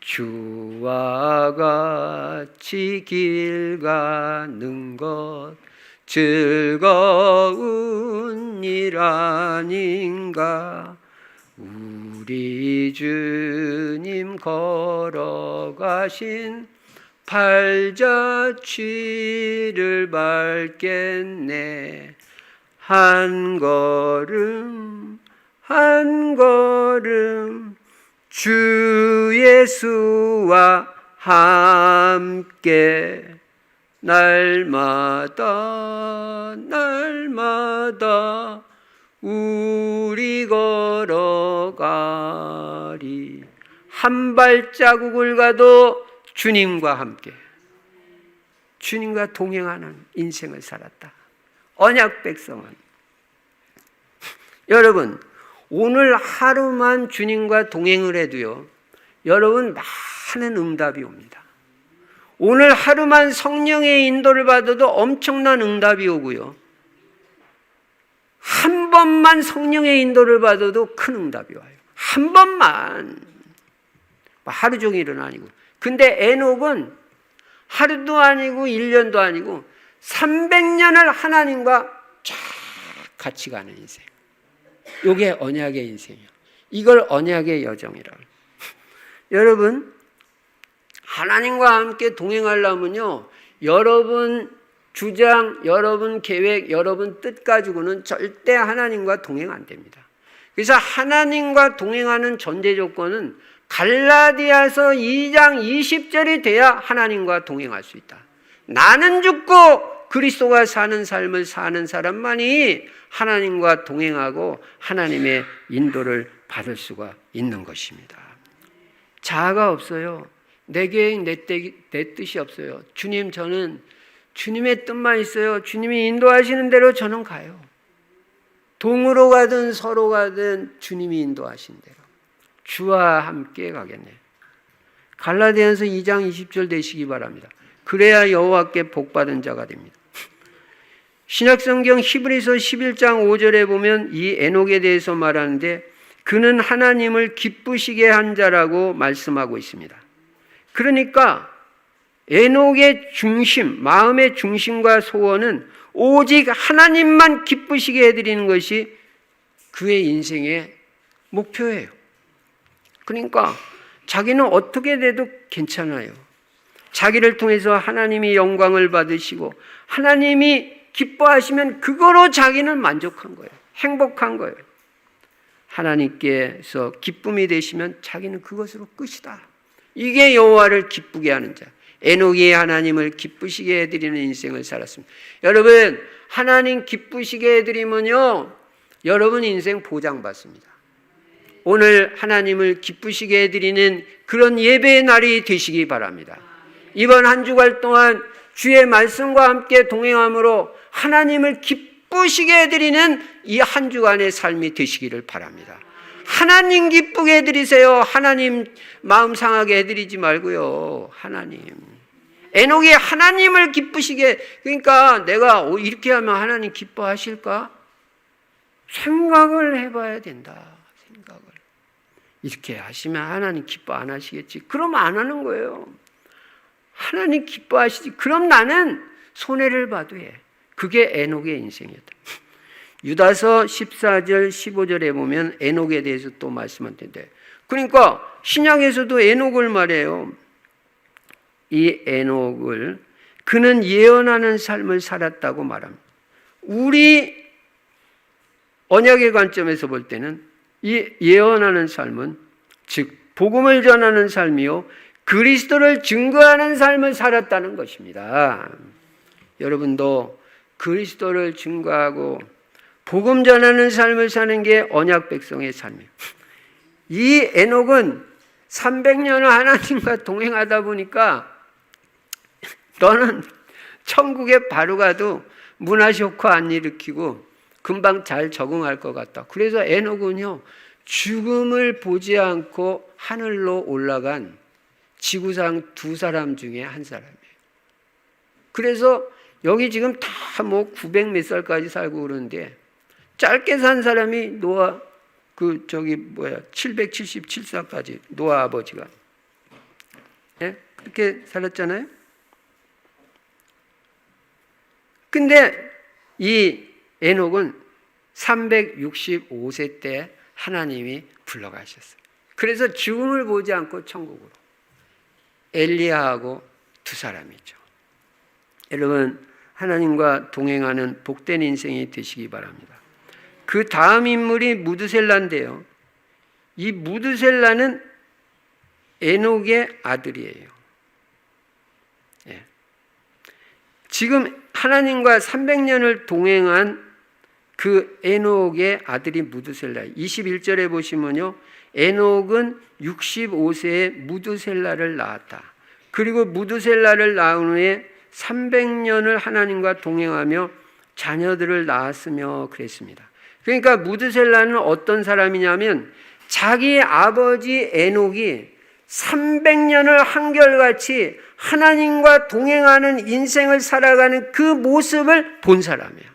주와 같이 길 가는 것 즐거운 일 아닌가. 우리 주님 걸어가신 발자취를 밟겠네. 한 걸음 한 걸음 주 예수와 함께 날마다 날마다 우리 걸어가리. 한 발자국을 가도 주님과 함께, 주님과 동행하는 인생을 살았다. 언약 백성은. 여러분, 오늘 하루만 주님과 동행을 해도요, 여러분 많은 응답이 옵니다. 오늘 하루만 성령의 인도를 받아도 엄청난 응답이 오고요, 한 번만 성령의 인도를 받아도 큰 응답이 와요. 한 번만. 하루 종일은 아니고. 근데 에녹은 하루도 아니고 1년도 아니고 300년을 하나님과 쫙 같이 가는 인생. 이게 언약의 인생이에요. 이걸 언약의 여정이라고. 여러분, 하나님과 함께 동행하려면요, 여러분 주장, 여러분 계획, 여러분 뜻 가지고는 절대 하나님과 동행 안 됩니다. 그래서 하나님과 동행하는 전제 조건은 갈라디아서 2장 20절이 돼야 하나님과 동행할 수 있다. 나는 죽고 그리스도가 사는 삶을 사는 사람만이 하나님과 동행하고 하나님의 인도를 받을 수가 있는 것입니다. 자아가 없어요. 내 계획, 내 뜻이 없어요. 주님, 저는 주님의 뜻만 있어요. 주님이 인도하시는 대로 저는 가요. 동으로 가든 서로 가든 주님이 인도하신 대로 주와 함께 가겠네요. 갈라디아서 2장 20절 되시기 바랍니다. 그래야 여호와께 복받은 자가 됩니다. 신약성경 히브리서 11장 5절에 보면 이 에녹에 대해서 말하는데, 그는 하나님을 기쁘시게 한 자라고 말씀하고 있습니다. 그러니까 에녹의 중심, 마음의 중심과 소원은 오직 하나님만 기쁘시게 해드리는 것이 그의 인생의 목표예요. 그러니까 자기는 어떻게 돼도 괜찮아요. 자기를 통해서 하나님이 영광을 받으시고 하나님이 기뻐하시면 그거로 자기는 만족한 거예요. 행복한 거예요. 하나님께서 기쁨이 되시면 자기는 그것으로 끝이다. 이게 여호와를 기쁘게 하는 자. 에녹이 하나님을 기쁘시게 해드리는 인생을 살았습니다. 여러분, 하나님 기쁘시게 해드리면요, 여러분 인생 보장받습니다. 오늘 하나님을 기쁘시게 해드리는 그런 예배의 날이 되시기 바랍니다. 이번 한 주간 동안 주의 말씀과 함께 동행함으로 하나님을 기쁘시게 해드리는 이 한 주간의 삶이 되시기를 바랍니다. 하나님 기쁘게 해드리세요. 하나님 마음 상하게 해드리지 말고요. 하나님. 에녹이 하나님을 기쁘시게, 그러니까 내가 이렇게 하면 하나님 기뻐하실까? 생각을 해봐야 된다. 생각을. 이렇게 하시면 하나님 기뻐 안 하시겠지. 그럼 안 하는 거예요. 하나님 기뻐하시지. 그럼 나는 손해를 봐도 해. 그게 에녹의 인생이었다. 유다서 14절 15절에 보면 에녹에 대해서 또 말씀하는데, 그러니까 신약에서도 에녹을 말해요. 이 에녹을 그는 예언하는 삶을 살았다고 말합니다. 우리 언약의 관점에서 볼 때는 이 예언하는 삶은, 즉 복음을 전하는 삶이요 그리스도를 증거하는 삶을 살았다는 것입니다. 여러분도 그리스도를 증거하고 복음 전하는 삶을 사는 게 언약 백성의 삶이에요. 이 에녹은 300년을 하나님과 동행하다 보니까 너는 천국에 바로 가도 문화쇼크 안 일으키고 금방 잘 적응할 것 같다. 그래서 에녹은요, 죽음을 보지 않고 하늘로 올라간 지구상 2사람 중에 한 사람이에요. 그래서 여기 지금 다 뭐 900 몇 살까지 살고 그러는데, 짧게 산 사람이 노아 777살까지 노아 아버지가, 예? 그렇게 살았잖아요. 근데 이 에녹은 365세 때 하나님이 불러가셨어요. 그래서 죽음을 보지 않고 천국으로. 엘리야하고 2사람이죠. 여러분, 하나님과 동행하는 복된 인생이 되시기 바랍니다. 그 다음 인물이 무드셀라인데요. 이 무드셀라는 에녹의 아들이에요. 예. 지금 하나님과 300년을 동행한 그 에녹의 아들이 무드셀라. 21절에 보시면요, 에녹은 65세에 무드셀라를 낳았다. 그리고 무드셀라를 낳은 후에 300년을 하나님과 동행하며 자녀들을 낳았으며 그랬습니다. 그러니까 무드셀라는 어떤 사람이냐면, 자기 아버지 에녹이 300년을 한결같이 하나님과 동행하는 인생을 살아가는 그 모습을 본 사람이야.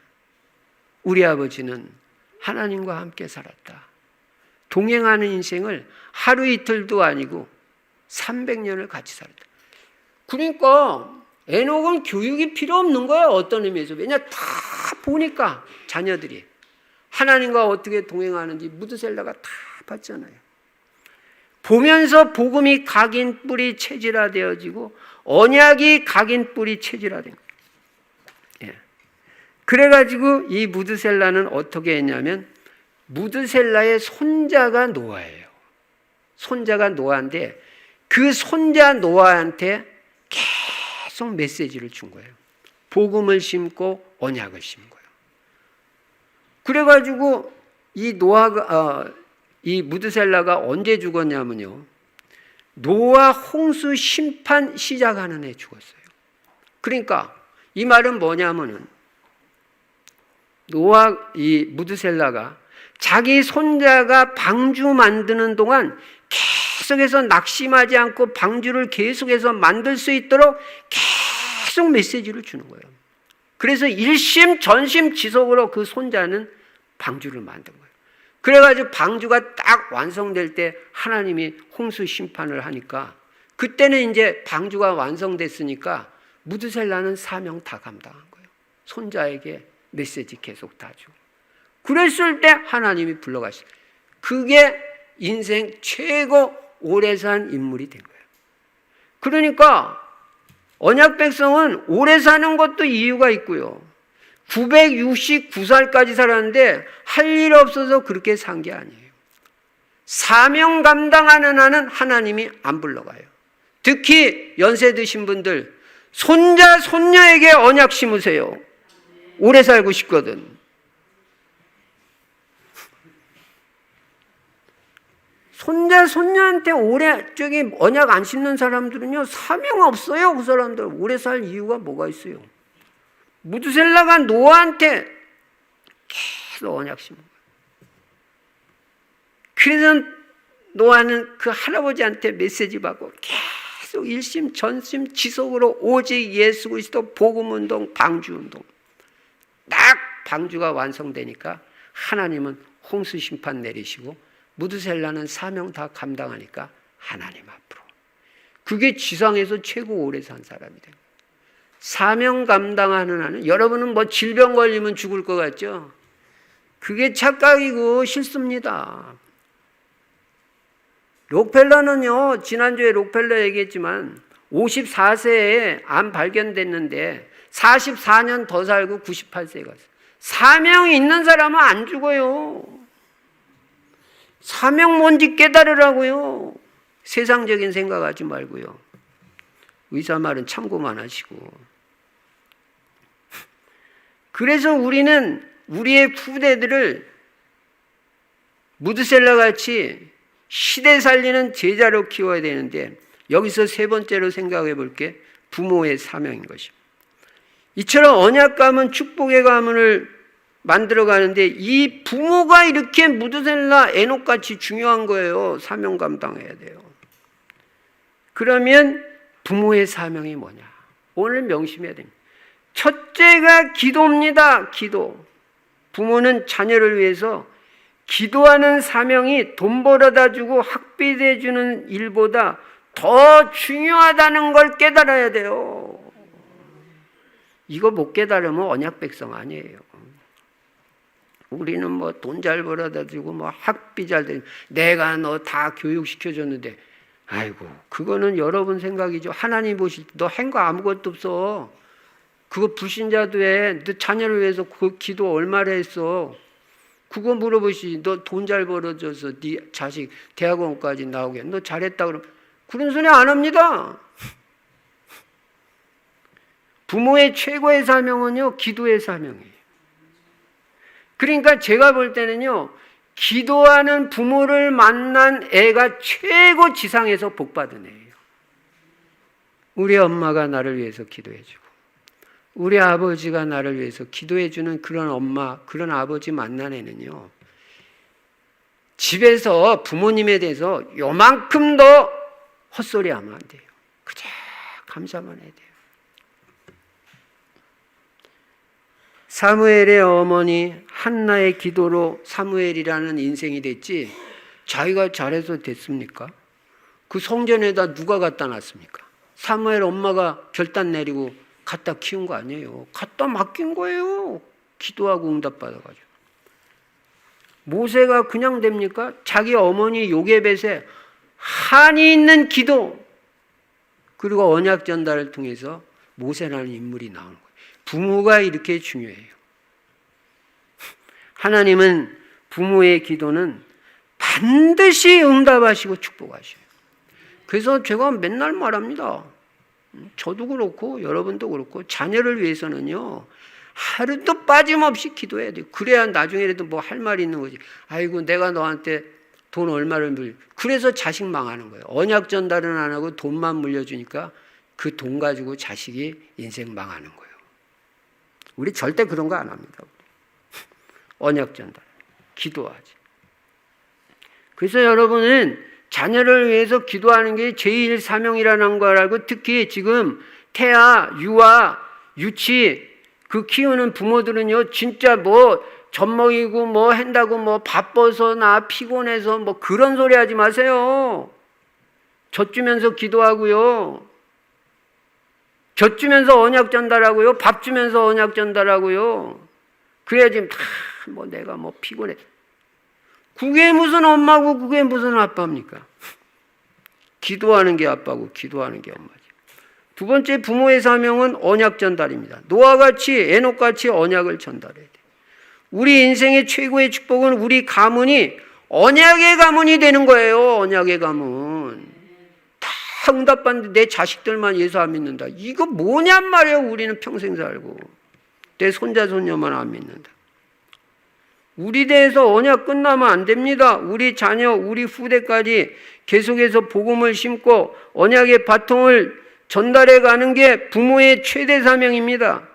우리 아버지는 하나님과 함께 살았다. 동행하는 인생을 하루 이틀도 아니고 300년을 같이 살았다. 그러니까 에녹은 교육이 필요 없는 거예요. 어떤 의미에서. 왜냐, 다 보니까 자녀들이 하나님과 어떻게 동행하는지 무드셀라가 다 봤잖아요. 보면서 복음이 각인 뿌리 체질화되어지고 언약이 각인 뿌리 체질화된 거예요. 예. 그래가지고 이 무드셀라는 어떻게 했냐면, 무드셀라의 손자가 노아예요. 손자가 노아인데 그 손자 노아한테 계속 메시지를 준 거예요. 복음을 심고 언약을 심은 거예요. 그래가지고 이 무드셀라가 언제 죽었냐면요, 노아 홍수 심판 시작하는 해 죽었어요. 그러니까 이 말은 뭐냐면은, 이 무드셀라가 자기 손자가 방주 만드는 동안 계속해서 낙심하지 않고 방주를 계속해서 만들 수 있도록 계속 메시지를 주는 거예요. 그래서 일심 전심 지속으로 그 손자는 방주를 만든 거예요. 그래가지고 방주가 딱 완성될 때 하나님이 홍수 심판을 하니까, 그때는 이제 방주가 완성됐으니까 무드셀라는 사명 다 감당한 거예요. 손자에게 메시지 계속 다 주고. 그랬을 때 하나님이 불러가시고, 그게 인생 최고 오래 산 인물이 된 거예요. 그러니까 언약 백성은 오래 사는 것도 이유가 있고요. 969살까지 살았는데 할 일 없어서 그렇게 산 게 아니에요. 사명 감당하는 한은 하나님이 안 불러가요. 특히 연세 드신 분들, 손자 손녀에게 언약 심으세요. 오래 살고 싶거든. 손자 손녀한테 오래 언약 안 심는 사람들은요, 사명 없어요. 그 사람들 오래 살 이유가 뭐가 있어요? 무드셀라가 노아한테 계속 언약 심은 거예요. 그래서 노아는 그 할아버지한테 메시지 받고 계속 일심 전심 지속으로 오직 예수 그리스도 복음운동, 방주운동. 딱 방주가 완성되니까 하나님은 홍수 심판 내리시고, 무드셀라는 사명 다 감당하니까 하나님 앞으로. 그게 지상에서 최고 오래 산 사람이 된 거예요. 사명 감당하는 한은, 여러분은 뭐 질병 걸리면 죽을 것 같죠? 그게 착각이고 실수입니다. 록펠러는요, 지난주에 록펠러 얘기했지만 54세에 암 발견됐는데 44년 더 살고 98세에 갔어요. 사명이 있는 사람은 안 죽어요. 사명 뭔지 깨달으라고요. 세상적인 생각하지 말고요. 의사 말은 참고만 하시고. 그래서 우리는 우리의 후대들을 무드셀라 같이 시대 살리는 제자로 키워야 되는데, 여기서 세 번째로 생각해 볼게, 부모의 사명인 것입니다. 이처럼 언약 가문, 축복의 가문을 만들어 가는데 이 부모가 이렇게 무드셀라, 에녹같이 중요한 거예요. 사명 감당해야 돼요. 그러면 부모의 사명이 뭐냐? 오늘 명심해야 됩니다. 첫째가 기도입니다. 기도. 부모는 자녀를 위해서 기도하는 사명이 돈 벌어다 주고 학비 대주는 일보다 더 중요하다는 걸 깨달아야 돼요. 이거 못 깨달으면 언약 백성 아니에요. 우리는 뭐 돈 잘 벌어다 주고 뭐 학비 잘 대주고 내가 너 다 교육시켜줬는데, 아이고, 그거는 여러분 생각이죠. 하나님 보실 때 너 한 거 아무것도 없어. 그거 불신자도 해. 너 자녀를 위해서 그 기도 얼마나 했어. 그거 물어보시지. 너 돈 잘 벌어줘서 네 자식 대학원까지 나오게 너 잘했다 그러면 그런 소리 안 합니다. 부모의 최고의 사명은요, 기도의 사명이에요. 그러니까 제가 볼 때는요, 기도하는 부모를 만난 애가 최고 지상에서 복받은 애예요. 우리 엄마가 나를 위해서 기도해주고 우리 아버지가 나를 위해서 기도해주는 그런 엄마, 그런 아버지 만난 애는요, 집에서 부모님에 대해서 요만큼 더 헛소리 하면 안 돼요. 그저 감사만 해야 돼요. 사무엘의 어머니 한나의 기도로 사무엘이라는 인생이 됐지, 자기가 잘해서 됐습니까? 그 성전에다 누가 갖다 놨습니까? 사무엘 엄마가 결단 내리고 갖다 키운 거 아니에요. 갖다 맡긴 거예요. 기도하고 응답받아가지고. 모세가 그냥 됩니까? 자기 어머니 요게벳에 한이 있는 기도, 그리고 언약 전달을 통해서 모세라는 인물이 나오는 거예요. 부모가 이렇게 중요해요. 하나님은 부모의 기도는 반드시 응답하시고 축복하셔요. 그래서 제가 맨날 말합니다. 저도 그렇고 여러분도 그렇고 자녀를 위해서는요, 하루도 빠짐없이 기도해야 돼요. 그래야 나중에라도 뭐 할 말이 있는 거지. 아이고, 내가 너한테 돈 얼마를 그래서 자식 망하는 거예요. 언약 전달은 안 하고 돈만 물려주니까 그 돈 가지고 자식이 인생 망하는 거예요. 우리 절대 그런 거 안 합니다. 언약 전달, 기도하지. 그래서 여러분은 자녀를 위해서 기도하는 게 제일 사명이라는 걸 알고, 특히 지금 태아, 유아, 유치 그 키우는 부모들은요, 진짜 뭐 젖먹이고 뭐 한다고 뭐 바빠서 나 피곤해서 뭐 그런 소리 하지 마세요. 젖 주면서 기도하고요. 젖 주면서 언약 전달하고요. 밥 주면서 언약 전달하고요. 그래야지 뭐 내가 뭐 피곤해. 그게 무슨 엄마고 그게 무슨 아빠입니까? 기도하는 게 아빠고 기도하는 게 엄마죠. 두 번째, 부모의 사명은 언약 전달입니다. 노아같이 에녹같이 언약을 전달해야 돼요. 우리 인생의 최고의 축복은 우리 가문이 언약의 가문이 되는 거예요. 언약의 가문. 다 응답받는데 내 자식들만 예수 안 믿는다. 이거 뭐냔 말이에요. 우리는 평생 살고. 내 손자 손녀만 안 믿는다. 우리 대에서 언약 끝나면 안 됩니다. 우리 자녀, 우리 후대까지 계속해서 복음을 심고 언약의 바통을 전달해 가는 게 부모의 최대 사명입니다.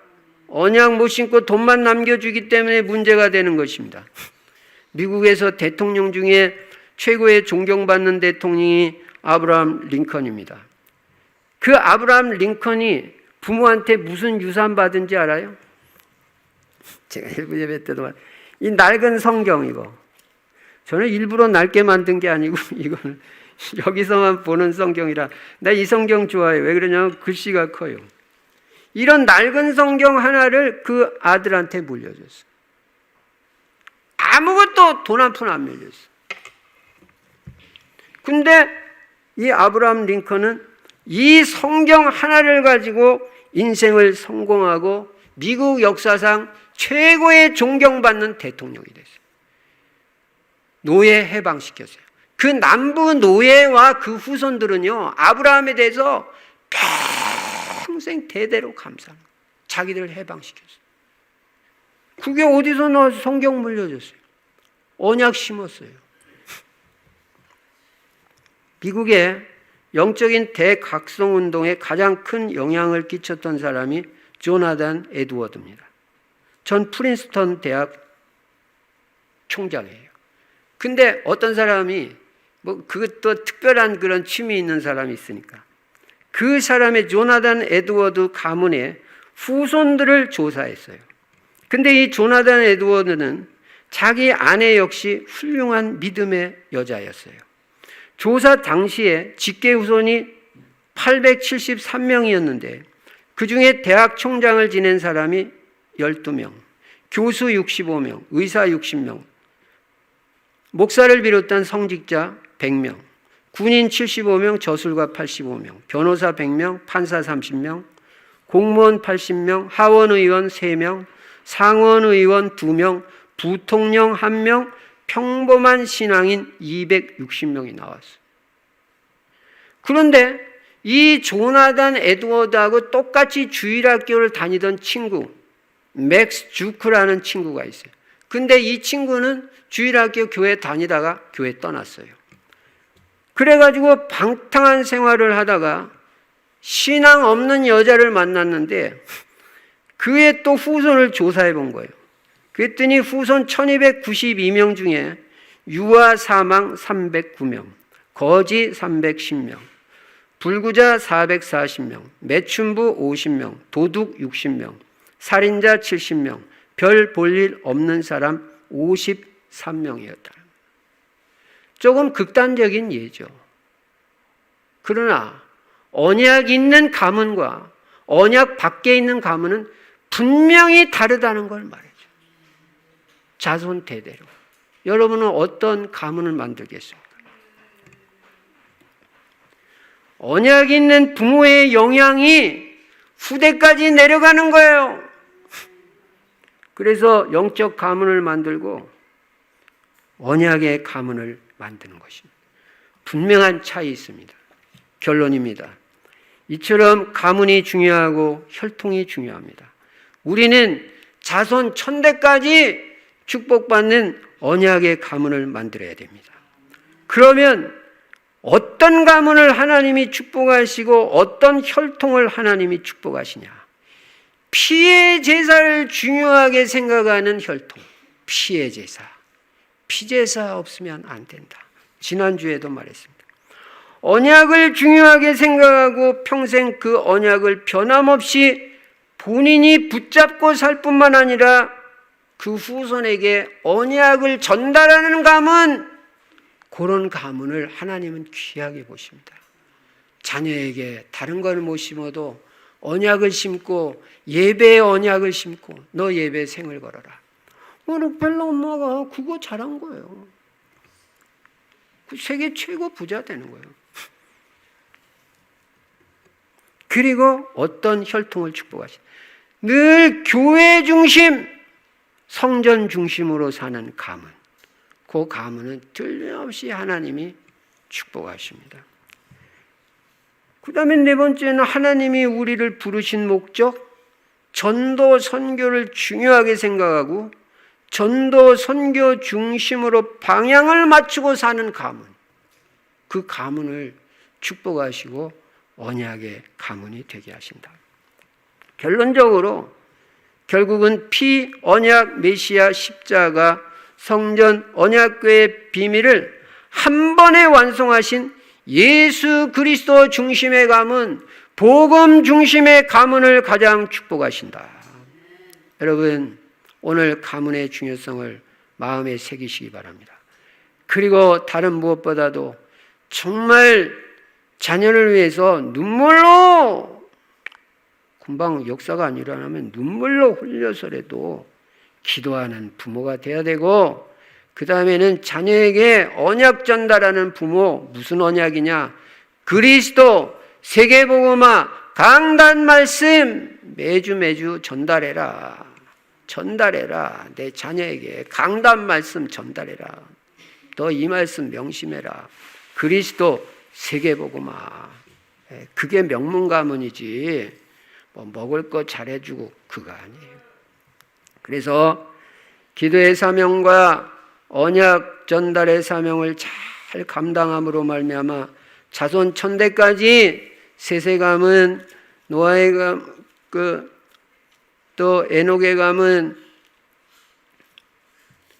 언약 못 심고 돈만 남겨주기 때문에 문제가 되는 것입니다. 미국에서 대통령 중에 최고의 존경받는 대통령이 아브라함 링컨입니다. 그 아브라함 링컨이 부모한테 무슨 유산 받은지 알아요? 제가 일부 예배 때도 이 낡은 성경, 이거 저는 일부러 낡게 만든 게 아니고 이거는 여기서만 보는 성경이라 나 이 성경 좋아해요. 왜 그러냐면 글씨가 커요. 이런 낡은 성경 하나를 그 아들한테 물려줬어요. 아무것도 돈 한 푼 안 밀렸어요. 근데 이 아브라함 링컨은 이 성경 하나를 가지고 인생을 성공하고 미국 역사상 최고의 존경받는 대통령이 됐어요. 노예 해방시켰어요. 그 남부 노예와 그 후손들은요, 아브라함에 대해서 평생 대대로 감사합니다. 자기들 해방시켰어요. 그게 어디서 나와서 성경 물려줬어요. 언약 심었어요. 미국의 영적인 대각성운동에 가장 큰 영향을 끼쳤던 사람이 조나단 에드워드입니다. 전 프린스턴 대학 총장이에요. 근데 어떤 사람이 그것도 특별한 그런 취미 있는 사람이 있으니까 그 사람의 조나단 에드워드 가문의 후손들을 조사했어요. 근데 이 조나단 에드워드는 자기 아내 역시 훌륭한 믿음의 여자였어요. 조사 당시에 직계 후손이 873명이었는데 그 중에 대학 총장을 지낸 사람이 12명, 교수 65명, 의사 60명, 목사를 비롯한 성직자 100명, 군인 75명, 저술가 85명, 변호사 100명, 판사 30명, 공무원 80명, 하원의원 3명, 상원의원 2명, 부통령 1명, 평범한 신앙인 260명이 나왔어요. 그런데 이 조나단 에드워드하고 똑같이 주일학교를 다니던 친구, 맥스 주크라는 친구가 있어요. 근데 이 친구는 주일학교 교회 다니다가 교회 떠났어요. 그래가지고 방탕한 생활을 하다가 신앙 없는 여자를 만났는데 그의 또 후손을 조사해 본 거예요. 그랬더니 후손 1292명 중에 유아 사망 309명, 거지 310명, 불구자 440명, 매춘부 50명, 도둑 60명, 살인자 70명, 별 볼 일 없는 사람 53명이었다. 조금 극단적인 예죠. 그러나 언약 있는 가문과 언약 밖에 있는 가문은 분명히 다르다는 걸 말해요. 자손 대대로. 여러분은 어떤 가문을 만들겠습니까? 언약 있는 부모의 영향이 후대까지 내려가는 거예요. 그래서 영적 가문을 만들고 언약의 가문을 만드는 것입니다. 분명한 차이 있습니다. 결론입니다. 이처럼 가문이 중요하고 혈통이 중요합니다. 우리는 자손 1000대까지 축복받는 언약의 가문을 만들어야 됩니다. 그러면 어떤 가문을 하나님이 축복하시고 어떤 혈통을 하나님이 축복하시냐? 피의 제사를 중요하게 생각하는 혈통, 피의 제사. 피제사 없으면 안 된다. 지난주에도 말했습니다. 언약을 중요하게 생각하고 평생 그 언약을 변함없이 본인이 붙잡고 살 뿐만 아니라 그 후손에게 언약을 전달하는 가문, 그런 가문을 하나님은 귀하게 보십니다. 자녀에게 다른 걸 못 심어도 언약을 심고 예배의 언약을 심고 너 예배 생을 걸어라. 록펠러 엄마가 그거 잘한 거예요. 세계 최고 부자 되는 거예요. 그리고 어떤 혈통을 축복하시? 늘 교회 중심, 성전 중심으로 사는 가문. 그 가문은 틀림없이 하나님이 축복하십니다. 그 다음에 네 번째는 하나님이 우리를 부르신 목적, 전도 선교를 중요하게 생각하고 전도 선교 중심으로 방향을 맞추고 사는 가문. 그 가문을 축복하시고 언약의 가문이 되게 하신다. 결론적으로 결국은 피, 언약, 메시아, 십자가, 성전, 언약궤의 비밀을 한 번에 완성하신 예수 그리스도 중심의 가문, 복음 중심의 가문을 가장 축복하신다. 여러분, 오늘 가문의 중요성을 마음에 새기시기 바랍니다. 그리고 다른 무엇보다도 정말 자녀를 위해서 눈물로 금방 역사가 안 일어나면 눈물로 흘려서라도 기도하는 부모가 돼야 되고, 그 다음에는 자녀에게 언약 전달하는 부모. 무슨 언약이냐? 그리스도 세계복음화 강단 말씀 매주 전달해라. 내 자녀에게 강단 말씀 전달해라. 너 이 말씀 명심해라. 그리스도 세계복음화. 그게 명문 가문이지 뭐 먹을 거 잘해주고 그거 아니에요. 그래서 기도의 사명과 언약 전달의 사명을 잘 감당함으로 말미암아 자손 천대까지 세세감은 노아의 감, 또 에녹의 감은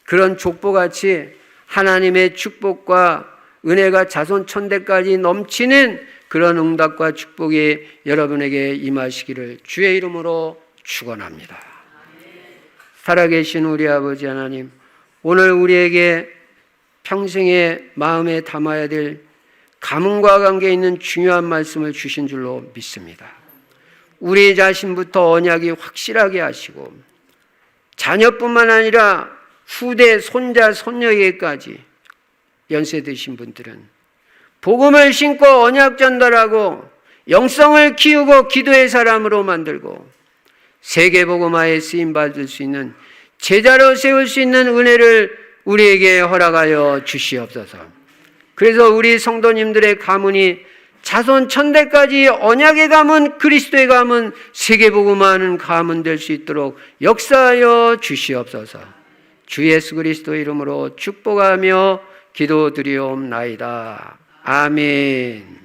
그런 족보같이 하나님의 축복과 은혜가 자손 천대까지 넘치는 그런 응답과 축복이 여러분에게 임하시기를 주의 이름으로 축원합니다. 살아계신 우리 아버지 하나님, 오늘 우리에게 평생의 마음에 담아야 될 가문과 관계 있는 중요한 말씀을 주신 줄로 믿습니다. 우리 자신부터 언약이 확실하게 하시고 자녀뿐만 아니라 후대, 손자, 손녀에게까지 연세 드신 분들은 복음을 신고 언약 전달하고 영성을 키우고 기도의 사람으로 만들고 세계복음화에 쓰임받을 수 있는 제자로 세울 수 있는 은혜를 우리에게 허락하여 주시옵소서. 그래서 우리 성도님들의 가문이 자손 천대까지 언약의 가문, 그리스도의 가문, 세계복음화하는 가문 될 수 있도록 역사하여 주시옵소서. 주 예수 그리스도 이름으로 축복하며 기도드리옵나이다. 아멘.